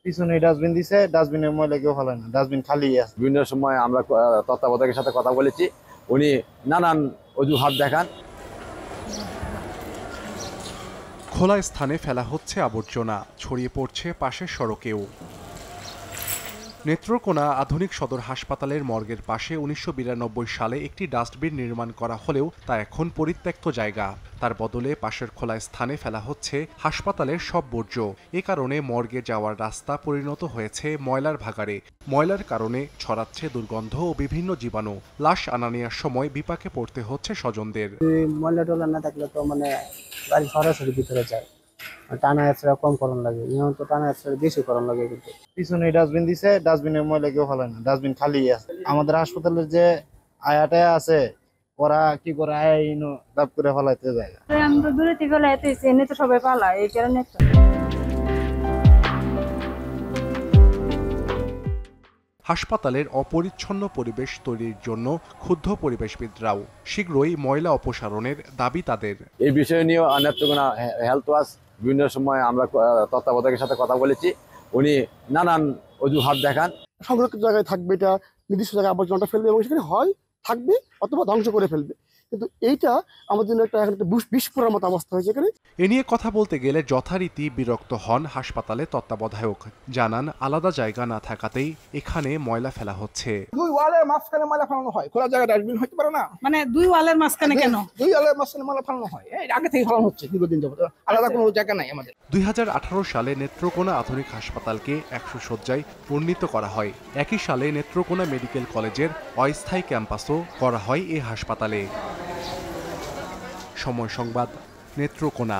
পিছনে ডাস্টবিন দিছে, ডাস্টবিনের ময়লা কেউ ফেলে না, ডাস্টবিন খালি আছে। বিভিন্ন সময় আমরা তত্ত্বাবধায়কের সাথে কথা বলেছি, উনি নানান অজুহাত দেখান। খোলা স্থানে ফেলা হচ্ছে আবর্জনা, ছড়িয়ে পড়ছে পাশের সড়কেও। নেত্রকোনা আধুনিক সদর হাসপাতালের মর্গের পাশে ১৯৯২ সালে একটি ডাস্টবিন নির্মাণ করা হলেও তা এখন পরিত্যক্ত জায়গা। তার বদলে পাশের খোলা স্থানে ফেলা হচ্ছে হাসপাতালের সব বর্জ্য। এ কারণে মর্গে যাওয়ার রাস্তা পরিণত হয়েছে ময়লার ভাগাড়ে। ময়লার কারণে ছড়াচ্ছে দুর্গন্ধ ও বিভিন্ন জীবাণু। লাশ আনা নেওয়ার সময় বিপাকে পড়তে হচ্ছে স্বজনদের। ময়লা টলা না থাকলে তো গাড়ি সরাসরি ভিতরে যায়, টানা এক্সরা কম করণ লাগে, এখন তো টানা এক্সরা বেশি করণ লাগে। কিন্তু পিছনে ডাস্টবিন দিছে, ডাস্টবিনের ময়লা কেউ ফেলে না, ডাস্টবিন খালি আছে। আমাদের হাসপাতালের যে আয়াটায় আছে, ওরা কি করে আইনো দাব করে ফেলাইতে যায়। আমরা দূরে থেকে ফেলাইতেছি, এনে তো সবাই পালা, এই কারণে তো। হাসপাতালের অপরিচ্ছন্ন পরিবেশ তৈরির জন্য ক্ষুব্ধ পরিবেশবিদরাও। শীঘ্রই ময়লা অপসারণের দাবি তাদের। এই বিষয় নিয়ে নেত্রকোনা হেলথ ওয়াচ বিভিন্ন সময় আমরা তত্ত্বাবধায়কের সাথে কথা বলেছি, উনি নানান অজুহাত দেখান। সংরক্ষিত জায়গায় থাকবে, এটা নির্দিষ্ট জায়গায় আবর্জনাটা ফেলবে এবং সেখানে হয় থাকবে অথবা ধ্বংস করে ফেলবে। কিন্তু এইটা আমাদের জন্য একটা বিস্ফোরণের মতো অবস্থা হয়েছে এখানে। এ নিয়ে কথা বলতে গেলে যথারীতি বিরক্ত হন হাসপাতালে তত্ত্বাবধায়ক। জানান আলাদা জায়গা না থাকাতেই এখানে ময়লা ফেলা হচ্ছে। দুই ওয়ালের মাঝখানে ময়লা ফেলানো হয়, খোলা জায়গায় ডাস্টবিন হতে পারে না। মানে দুই ওয়ালের মাঝখানে কেন? দুই ওয়ালের মাঝখানে ময়লা ফেলানো হয়, এই আগে থেকে ফেলানো হচ্ছে দীর্ঘদিন যাবত, আলাদা কোনো জায়গা নাই আমাদের। ২০১৮ সালে নেত্রকোনা আধুনিক হাসপাতালকে ১০০ শয্যায় উন্নীত করা হয়। একই সালে নেত্রকোনা মেডিকেল কলেজের অস্থায়ী ক্যাম্পাসও করা হয় এ হাসপাতালে। সময় সংবাদ, নেত্রকোনা।